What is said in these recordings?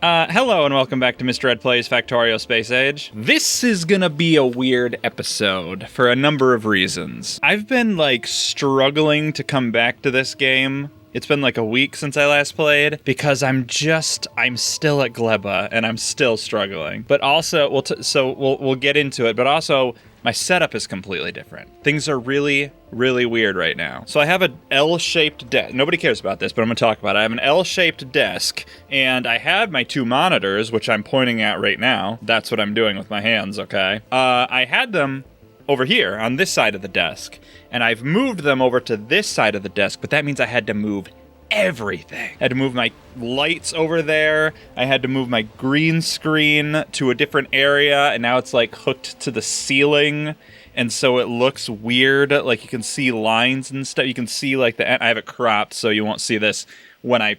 Hello and welcome back to Mr. Red Plays Factorio Space Age. This is gonna be a weird episode for a number of reasons. I've been, struggling to come back to this game. It's been a week since I last played, because I'm still at Gleba, and I'm still struggling. But also, we'll get into it, but also, my setup is completely different. Things are really, really weird right now. So I have an L-shaped desk. Nobody cares about this, but I'm gonna talk about it. I have an L-shaped desk, and I had my two monitors, which I'm pointing at right now. That's what I'm doing with my hands, okay? I had them over here on this side of the desk, and I've moved them over to this side of the desk, but that means I had to move everything. I had to move my lights over there. I had to move my green screen to a different area, and now it's hooked to the ceiling, and so it looks weird. You can see lines and stuff. You can see I have it cropped, so you won't see this when I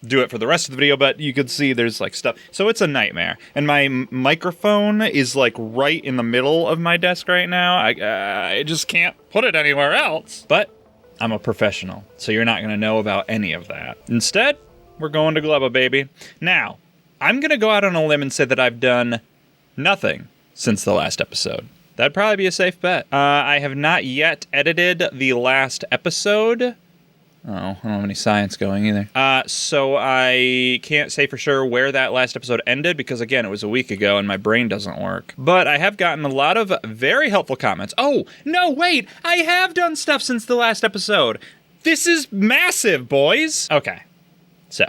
do it for the rest of the video, but you can see there's stuff. So it's a nightmare. And my microphone is right in the middle of my desk right now. I just can't put it anywhere else. But I'm a professional, so you're not going to know about any of that. Instead, we're going to Gleba, baby. Now, I'm going to go out on a limb and say that I've done nothing since the last episode. That'd probably be a safe bet. I have not yet edited the last episode. Oh, I don't have any science going either. So I can't say for sure where that last episode ended because, again, it was a week ago and my brain doesn't work. But I have gotten a lot of very helpful comments. Oh, no, wait! I have done stuff since the last episode! This is massive, boys! Okay, so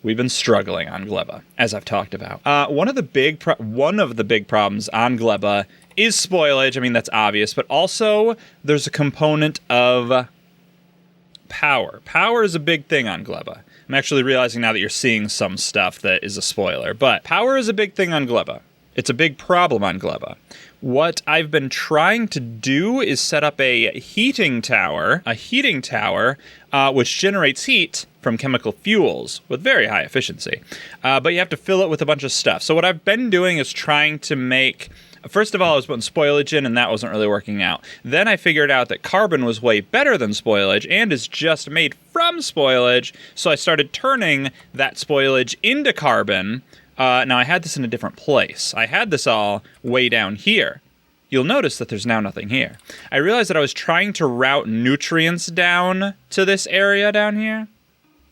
we've been struggling on Gleba, as I've talked about. One of the big problems on Gleba is spoilage. I mean, that's obvious, but also there's a component of power. Power is a big thing on Gleba. I'm actually realizing now that you're seeing some stuff that is a spoiler, but power is a big thing on Gleba. It's a big problem on Gleba. What I've been trying to do is set up a heating tower, which generates heat from chemical fuels with very high efficiency. But you have to fill it with a bunch of stuff. So what I've been doing is trying to make... First of all, I was putting spoilage in, and that wasn't really working out. Then I figured out that carbon was way better than spoilage, and is just made from spoilage, so I started turning that spoilage into carbon. Now, I had this in a different place. I had this all way down here. You'll notice that there's now nothing here. I realized that I was trying to route nutrients down to this area down here.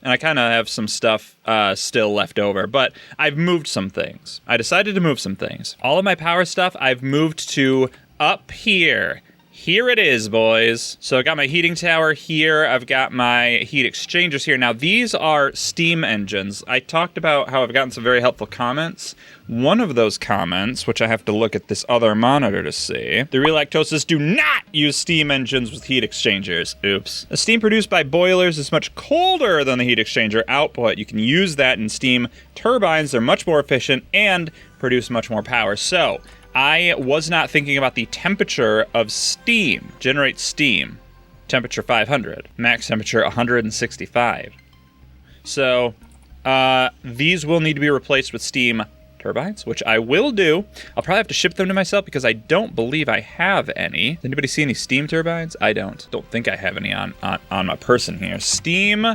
And I kind of have some stuff still left over, but I've moved some things. I decided to move some things. All of my power stuff I've moved to up here. Here it is, boys. So I got my heating tower here. I've got my heat exchangers here. Now, these are steam engines. I talked about how I've gotten some very helpful comments. One of those comments, which I have to look at this other monitor to see, the relactoses do not use steam engines with heat exchangers. Oops. The steam produced by boilers is much colder than the heat exchanger output. You can use that in steam turbines. They're much more efficient and produce much more power. So I was not thinking about the temperature of steam. Generate steam. Temperature 500. Max temperature 165. So these will need to be replaced with steam turbines, which I will do. I'll probably have to ship them to myself because I don't believe I have any. Does anybody see any steam turbines? I don't. Don't think I have any on my person here. Steam.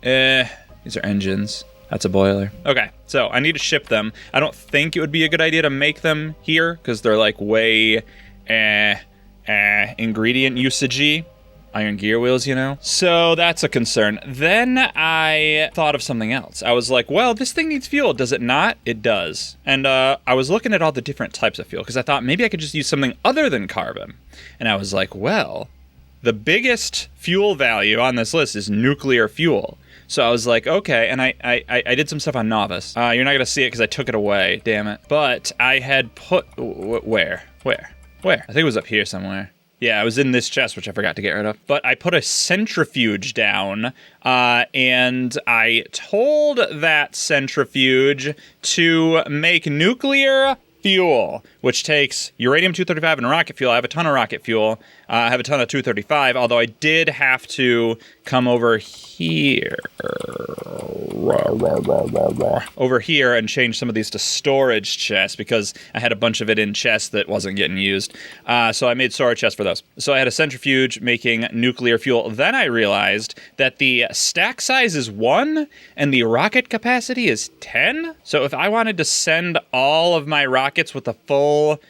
These are engines. That's a boiler. Okay, so I need to ship them. I don't think it would be a good idea to make them here because they're way ingredient usage-y. Iron gear wheels, you know? So that's a concern. Then I thought of something else. I was like, well, this thing needs fuel, does it not? It does. And I was looking at all the different types of fuel because I thought maybe I could just use something other than carbon. And I was like, well, the biggest fuel value on this list is nuclear fuel. So I was like, okay, and I did some stuff on Novice. You're not going to see it because I took it away, damn it. But I had put... Where? I think it was up here somewhere. Yeah, it was in this chest, which I forgot to get rid of. But I put a centrifuge down, and I told that centrifuge to make nuclear fuel, which takes uranium-235 and rocket fuel. I have a ton of rocket fuel. I have a ton of 235, although I did have to come over here. Over here and change some of these to storage chests because I had a bunch of it in chests that wasn't getting used. So I made storage chests for those. So I had a centrifuge making nuclear fuel. Then I realized that the stack size is 1 and the rocket capacity is 10. So if I wanted to send all of my rockets with a full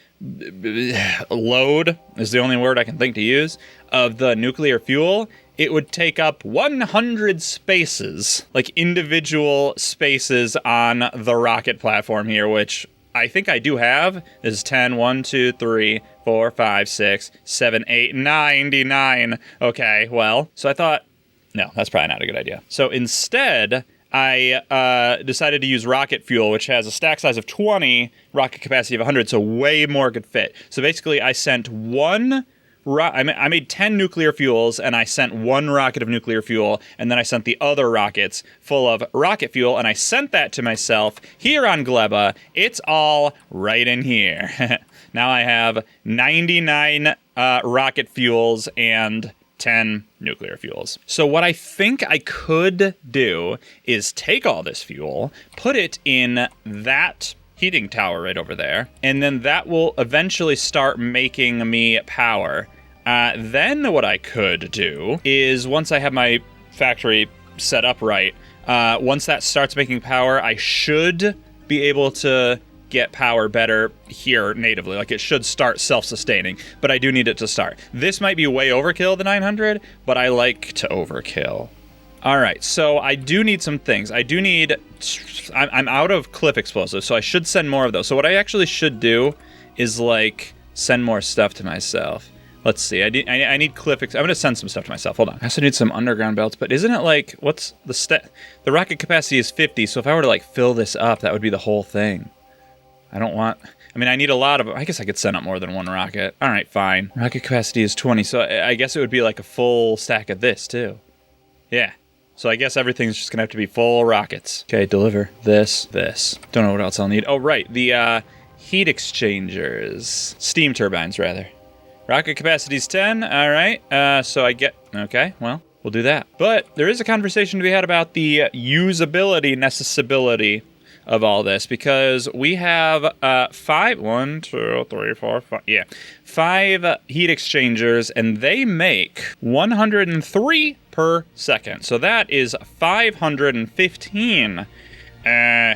load, is the only word I can think to use, of the nuclear fuel, it would take up 100 spaces, like individual spaces on the rocket platform here, which I think I do have. This is 10, 1, 2, 3, 4, 5, 6, 7, 8, 99. Okay, well, so I thought, no, that's probably not a good idea. So instead, I decided to use rocket fuel, which has a stack size of 20, rocket capacity of 100, so way more could fit. So basically, I sent I made 10 nuclear fuels, and I sent 1 rocket of nuclear fuel, and then I sent the other rockets full of rocket fuel, and I sent that to myself here on Gleba. It's all right in here. Now I have 99 rocket fuels and 10 nuclear fuels. So what I think I could do is take all this fuel, put it in that heating tower right over there, and then that will eventually start making me power. Then what I could do is, once I have my factory set up right, once that starts making power, I should be able to get power better here natively. Like, it should start self-sustaining, but I do need it to start. This might be way overkill, the 900, but I like to overkill. All right, so I do need some things. I'm out of clip explosives, so I should send more of those. So what I actually should do is, like, send more stuff to myself. Let's see, I need clip I'm gonna send some stuff to myself, hold on. I also need some underground belts, but isn't it like, what's the rocket capacity is 50, so if I were to like fill this up, that would be the whole thing. I need a lot of, I guess I could send up more than 1 rocket. All right, fine. Rocket capacity is 20, so I guess it would be like a full stack of this too. Yeah. So I guess everything's just gonna have to be full rockets. Okay, deliver this. Don't know what else I'll need. Oh, right, the heat exchangers. Steam turbines, rather. Rocket capacity is 10, all right. So I get, okay, well, we'll do that. But there is a conversation to be had about the usability, necessability of all this, because we have 5 heat exchangers, and they make 103 per second. So that is 515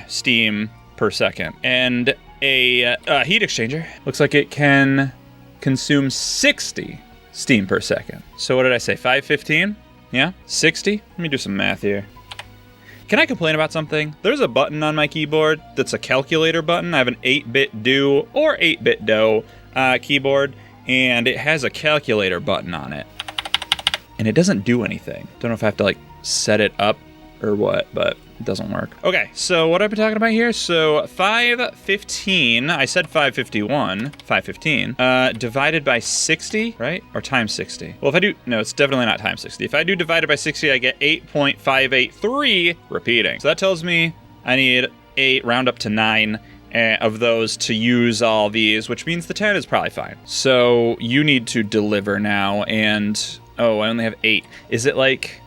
steam per second. And a heat exchanger looks like it can consume 60 steam per second. So what did I say, 515? Yeah, 60? Let me do some math here. Can I complain about something? There's a button on my keyboard that's a calculator button. I have an 8-bit do or 8-bit do keyboard, and it has a calculator button on it. And it doesn't do anything. Don't know if I have to like set it up or what, but it doesn't work. Okay, so what I've been talking about here, so 515, I said 551, 515, divided by 60, right? Or times 60. Well, if I do, no, it's definitely not times 60. If I do divided by 60, I get 8.583 repeating. So that tells me I need 8, round up to 9 of those to use all these, which means the 10 is probably fine. So you need to deliver now, and, oh, I only have 8. Is it like...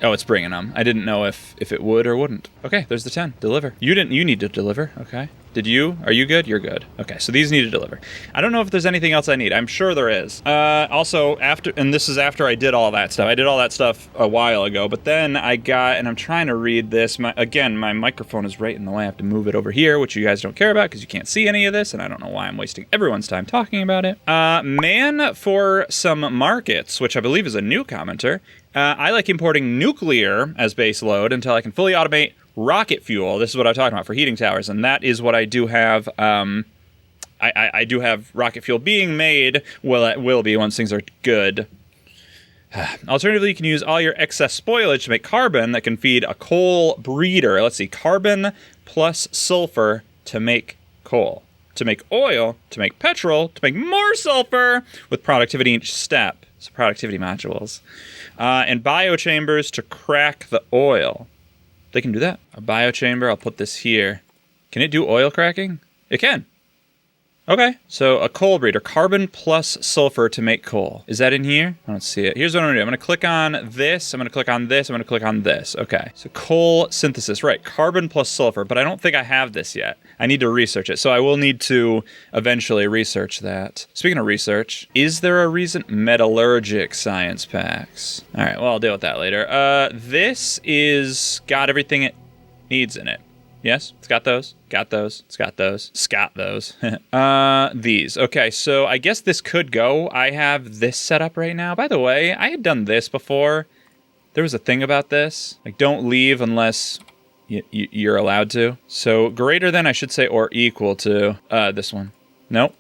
Oh, it's bringing them. I didn't know if it would or wouldn't. Okay, there's the 10. Deliver. You need to deliver. Okay. Did you? Are you good? You're good. Okay, so these need to deliver. I don't know if there's anything else I need. I'm sure there is. Also, and this is after I did all that stuff. I did all that stuff a while ago, but then I got, and I'm trying to read this. Again, my microphone is right in the way. I have to move it over here, which you guys don't care about because you can't see any of this, and I don't know why I'm wasting everyone's time talking about it. Man for some markets, which I believe is a new commenter. I like importing nuclear as base load until I can fully automate rocket fuel. This is what I'm talking about for heating towers, and that is what I do have. I do have rocket fuel being made. Well, it will be once things are good. Alternatively, you can use all your excess spoilage to make carbon that can feed a coal breeder. Let's see, carbon plus sulfur to make coal, to make oil, to make petrol, to make more sulfur with productivity each step. So productivity modules. And biochambers to crack the oil. They can do that. A biochamber, I'll put this here. Can it do oil cracking? It can. Okay, so a coal breeder, carbon plus sulfur to make coal. Is that in here? I don't see it. Here's what I'm gonna do. I'm gonna click on this, I'm gonna click on this, I'm gonna click on this. Okay, so coal synthesis, right, carbon plus sulfur, but I don't think I have this yet. I need to research it, so I will need to eventually research that. Speaking of research, is there a reason? Metallurgic science packs. All right, well, I'll deal with that later. This is got everything it needs in it. Yes, it's got those. Got those. It's got those. It's got those. These. Okay, so I guess this could go. I have this set up right now. By the way, I had done this before. There was a thing about this. Like, don't leave unless you're allowed to. So greater than, I should say, or equal to this one. No.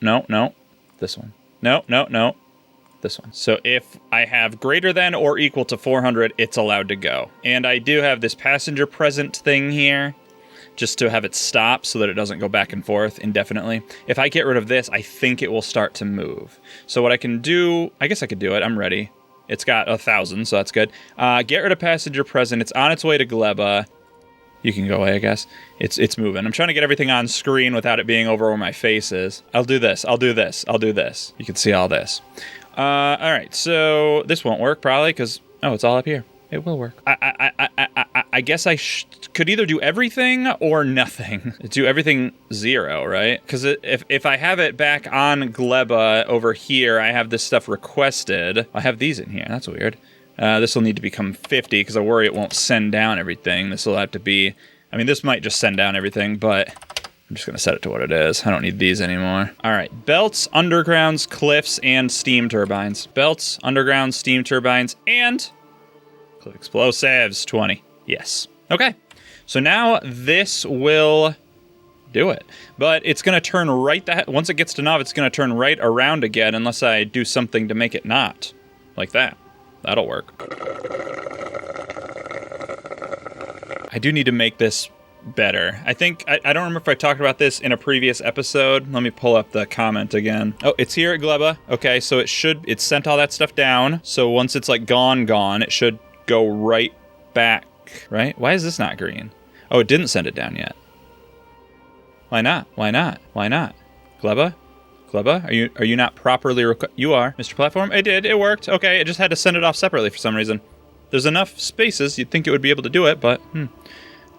This one. No. This one. So if I have greater than or equal to 400, it's allowed to go. And I do have this passenger present thing here, just to have it stop so that it doesn't go back and forth indefinitely. If I get rid of this, I think it will start to move. So what I can do, I guess I could do it. I'm ready. It's got 1,000, so that's good. Get rid of passenger present. It's on its way to Gleba. You can go away, I guess. It's moving. I'm trying to get everything on screen without it being over where my face is. I'll do this. I'll do this. I'll do this. You can see all this. All right, so this won't work probably because, oh, it's all up here. It will work. I guess I could either do everything or nothing. Do everything 0, right? Because if I have it back on Gleba over here, I have this stuff requested. I have these in here. That's weird. This will need to become 50 because I worry it won't send down everything. This will have to be... I mean, this might just send down everything, but I'm just going to set it to what it is. I don't need these anymore. All right. Belts, undergrounds, cliffs, and steam turbines. Belts, undergrounds, steam turbines, and... explosives, 20. Yes. Okay. So now this will do it. But it's going to turn right... once it gets to knob, it's going to turn right around again unless I do something to make it not. Like that. That'll work. I do need to make this better. I think... I don't remember if I talked about this in a previous episode. Let me pull up the comment again. Oh, it's here at Gleba. Okay, so it's sent all that stuff down. So once it's like gone, it should go right back, right? Why is this not green? Oh, it didn't send it down yet. Why not? Gleba? Are you not properly you are, Mr. Platform? It did. It worked. Okay, it just had to send it off separately for some reason. There's enough spaces, you'd think it would be able to do it, but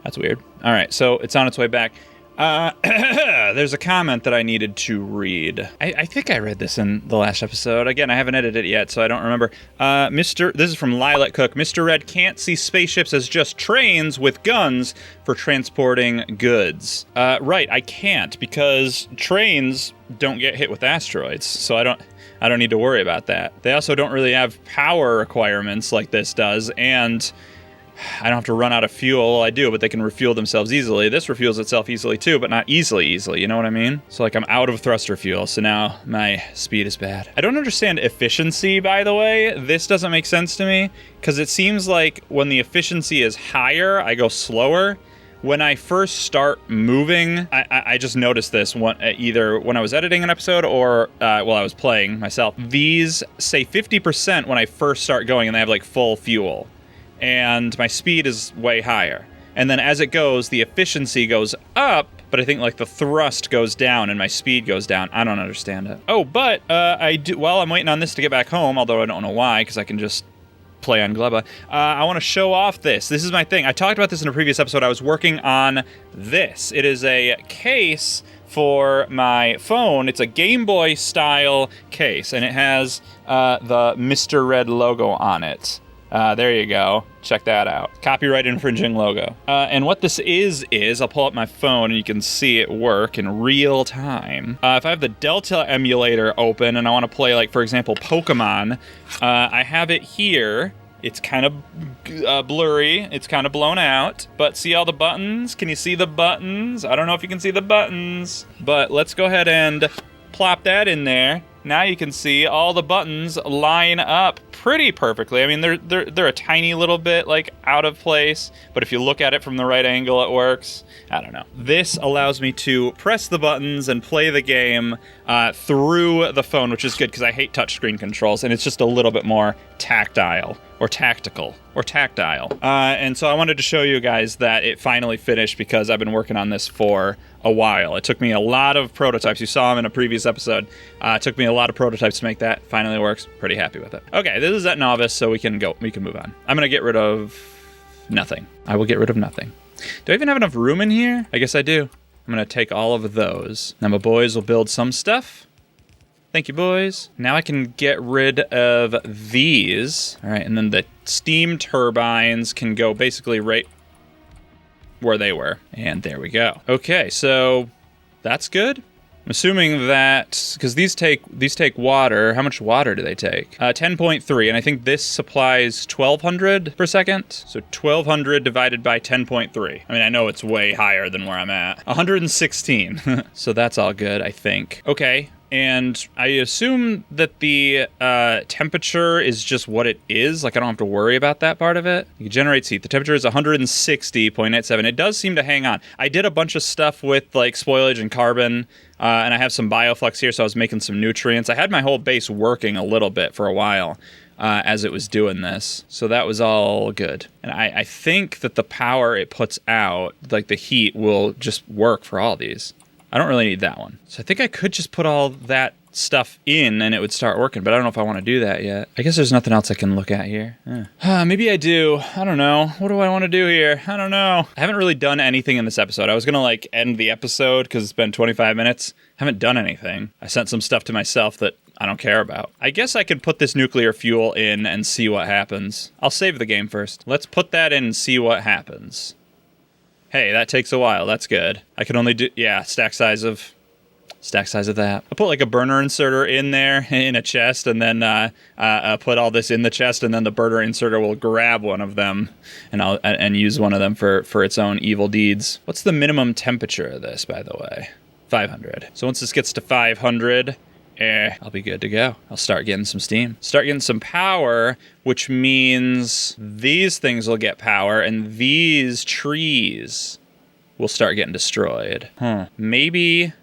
that's weird. All right, so it's on its way back. There's a comment that I needed to read. I think I read this in the last episode. Again, I haven't edited it yet, so I don't remember. This is from Lilac Cook. Mr. Red can't see spaceships as just trains with guns for transporting goods. Right, I can't, because trains don't get hit with asteroids, so I don't need to worry about that. They also don't really have power requirements like this does, and I don't have to run out of fuel. Well, I do, but they can refuel themselves easily. This refuels itself easily too, but not easily, you know what I mean? So like I'm out of thruster fuel, so now my speed is bad. I don't understand efficiency, by the way. This doesn't make sense to me, because it seems like when the efficiency is higher, I go slower. When I first start moving, I just noticed this either when I was editing an episode or while I was playing myself. These say 50% when I first start going and they have like full fuel. And my speed is way higher. And then as it goes, the efficiency goes up, but I think like the thrust goes down and my speed goes down. I don't understand it. Oh, but while I'm waiting on this to get back home, although I don't know why, because I can just play on Gleba, I want to show off this. This is my thing. I talked about this in a previous episode. I was working on this. It is a case for my phone. It's a Game Boy style case, and it has the Mr. Red logo on it. There you go. Check that out. Copyright infringing logo. And what this is I'll pull up my phone and you can see it work in real time. If I have the Delta emulator open and I want to play, like, for example, Pokemon, I have it here. It's kind of blurry. It's kind of blown out. But see all the buttons? Can you see the buttons? I don't know if you can see the buttons. But let's go ahead and plop that in there. Now you can see all the buttons line up pretty perfectly. I mean, they're a tiny little bit like out of place, but if you look at it from the right angle, it works. I don't know. This allows me to press the buttons and play the game through the phone, which is good because I hate touchscreen controls, and it's just a little bit more tactile. or tactical, or tactile. And so I wanted to show you guys that it finally finished because I've been working on this for a while. It took me a lot of prototypes. You saw them in a previous episode. It took me a lot of prototypes to make that. Finally works. Pretty happy with it. Okay, this is at novice, so we can move on. I'm gonna get rid of nothing. I will get rid of nothing. Do I even have enough room in here? I guess I do. I'm gonna take all of those. Now my boys will build some stuff. Thank you, boys. Now I can get rid of these. All right, and then the steam turbines can go basically right where they were. And there we go. Okay, so that's good. I'm assuming that, because these take water. How much water do they take? 10.3, and I think this supplies 1,200 per second. So 1,200 divided by 10.3. I mean, I know it's way higher than where I'm at. 116. So that's all good, I think. Okay. And I assume that the temperature is just what it is. Like, I don't have to worry about that part of it. It generates heat. The temperature is 160.87. It does seem to hang on. I did a bunch of stuff with, like, spoilage and carbon, and I have some bioflux here, so I was making some nutrients. I had my whole base working a little bit for a while as it was doing this. So that was all good. And I think that the power it puts out, like the heat, will just work for all these. I don't really need that one. So I think I could just put all that stuff in and it would start working, but I don't know if I want to do that yet. I guess there's nothing else I can look at here. Maybe I do. I don't know. What do I want to do here? I don't know. I haven't really done anything in this episode. I was going to like end the episode because it's been 25 minutes. I haven't done anything. I sent some stuff to myself that I don't care about. I guess I could put this nuclear fuel in and see what happens. I'll save the game first. Let's put that in and see what happens. Hey, that takes a while. That's good. I can only do, yeah, stack size of that. I'll put like a burner inserter in there in a chest, and then put all this in the chest, and then the burner inserter will grab one of them, and use one of them for its own evil deeds. What's the minimum temperature of this, by the way? 500. So once this gets to 500, I'll be good to go. I'll start getting some steam. Start getting some power, which means these things will get power, and these trees will start getting destroyed. Maybe I'm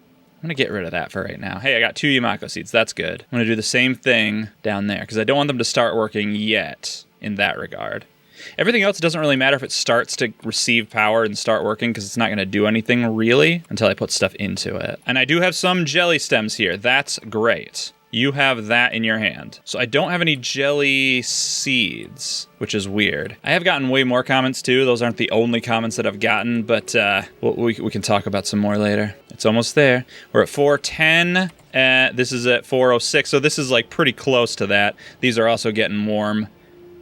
gonna get rid of that for right now. Hey, I got 2 Yamako seeds. That's good. I'm gonna do the same thing down there, because I don't want them to start working yet in that regard. Everything else doesn't really matter if it starts to receive power and start working, because it's not going to do anything really until I put stuff into it. And I do have some jelly stems here. That's great. You have that in your hand. So I don't have any jelly seeds, which is weird. I have gotten way more comments too. Those aren't the only comments that I've gotten, but we can talk about some more later. It's almost there. We're at 410. This is at 406, so this is like pretty close to that. These are also getting warm.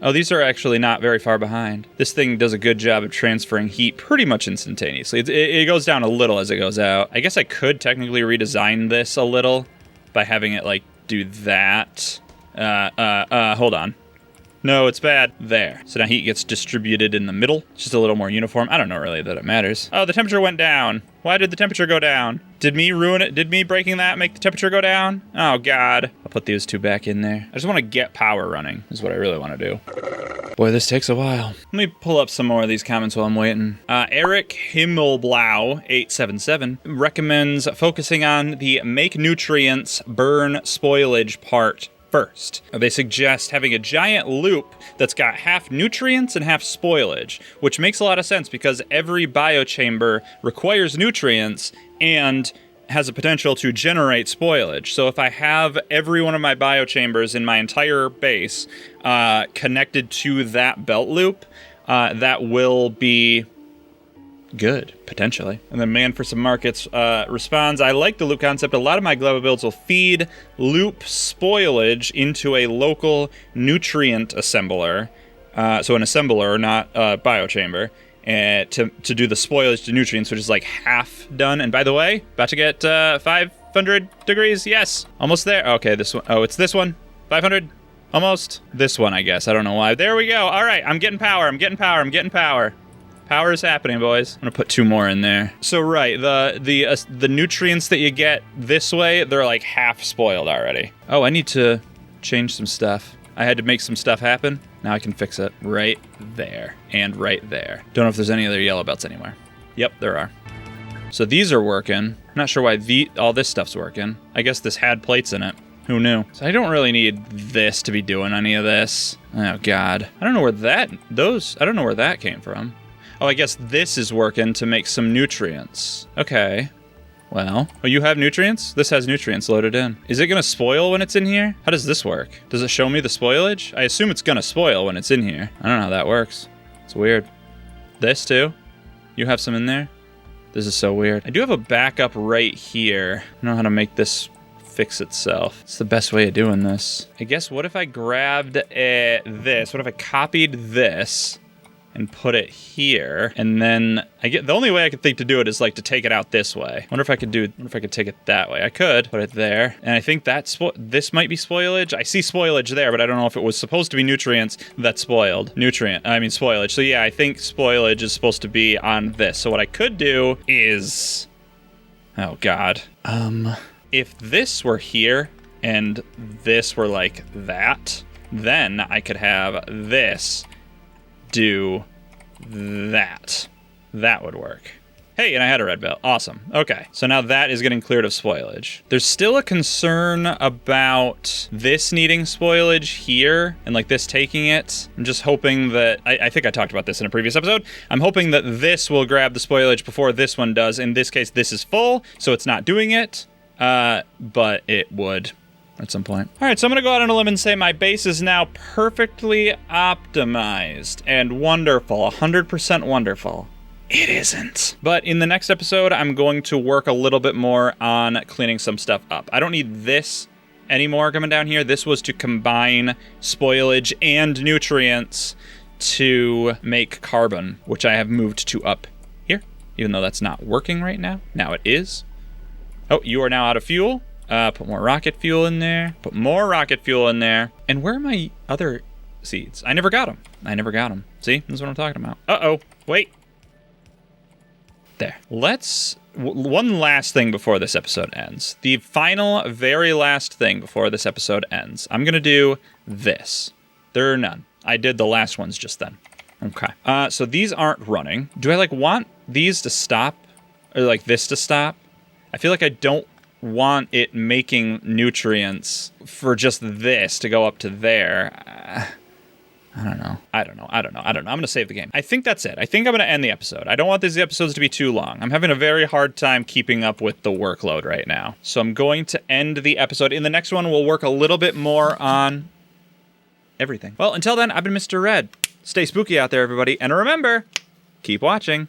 Oh, these are actually not very far behind. This thing does a good job of transferring heat pretty much instantaneously. It goes down a little as it goes out. I guess I could technically redesign this a little by having it, like, do that. Hold on. No, it's bad. There. So now heat gets distributed in the middle. It's just a little more uniform. I don't know really that it matters. Oh, the temperature went down. Why did the temperature go down? Did me ruin it? Did me breaking that make the temperature go down? Oh, God. I'll put these 2 back in there. I just want to get power running is what I really want to do. Boy, this takes a while. Let me pull up some more of these comments while I'm waiting. Eric Himmelblau 877 recommends focusing on the make nutrients burn spoilage part first. They suggest having a giant loop that's got half nutrients and half spoilage, which makes a lot of sense because every biochamber requires nutrients and has a potential to generate spoilage. So if I have every one of my biochambers in my entire base connected to that belt loop, that will be good, potentially. And then Man for Some Markets responds, I like the loop concept. A lot of my Gleba builds will feed loop spoilage into a local nutrient assembler. So an assembler, not a biochamber. To do the spoilage to nutrients, which is like half done. And by the way, about to get 500 degrees. Yes, almost there. Okay, this one. Oh, it's this one. 500. Almost. This one, I guess. I don't know why. There we go. All right, I'm getting power. I'm getting power. I'm getting power. Power is happening, boys. I'm gonna put 2 more in there. So right, the nutrients that you get this way, they're like half spoiled already. Oh, I need to change some stuff. I had to make some stuff happen. Now I can fix it right there and right there. Don't know if there's any other yellow belts anywhere. Yep, there are. So these are working. I'm not sure why all this stuff's working. I guess this had plates in it. Who knew? So I don't really need this to be doing any of this. Oh God. I don't know where that came from. Oh, I guess this is working to make some nutrients. Okay. Well, oh, you have nutrients? This has nutrients loaded in. Is it gonna spoil when it's in here? How does this work? Does it show me the spoilage? I assume it's gonna spoil when it's in here. I don't know how that works. It's weird. This too? You have some in there? This is so weird. I do have a backup right here. I don't know how to make this fix itself. It's the best way of doing this. I guess what if I grabbed this? What if I copied this and put it here, and then the only way I could think to do it is like to take it out this way. Wonder if I could take it that way. I could put it there, and I think this might be spoilage. I see spoilage there, but I don't know if it was supposed to be nutrients that spoiled. Spoilage. So yeah, I think spoilage is supposed to be on this. So what I could do is, oh God, if this were here and this were like that, then I could have this do that. That would work. Hey, and I had a red belt. Awesome. Okay, so now that is getting cleared of spoilage. There's still a concern about this needing spoilage here and like this taking it. I'm just hoping that, I think I talked about this in a previous episode. I'm hoping that this will grab the spoilage before this one does. In this case, this is full, so it's not doing it, but it would at some point. All right, so I'm gonna go out on a limb and say my base is now perfectly optimized and wonderful, 100% wonderful. It isn't. But in the next episode, I'm going to work a little bit more on cleaning some stuff up. I don't need this anymore coming down here. This was to combine spoilage and nutrients to make carbon, which I have moved to up here, even though that's not working right now. Now it is. Oh, you are now out of fuel. Put more rocket fuel in there. Put more rocket fuel in there. And where are my other seeds? I never got them. See? This is what I'm talking about. Uh-oh. Wait. There. One last thing before this episode ends. The final, very last thing before this episode ends. I'm going to do this. There are none. I did the last ones just then. Okay. So these aren't running. Do I, want these to stop? Or, this to stop? I feel like I don't want it making nutrients for just this to go up to there. I don't know. I'm going to save the game. I think that's it. I think I'm going to end the episode. I don't want these episodes to be too long. I'm having a very hard time keeping up with the workload right now. So I'm going to end the episode. In the next one, we'll work a little bit more on everything. Well, until then, I've been Mr. Red. Stay spooky out there, everybody. And remember, keep watching.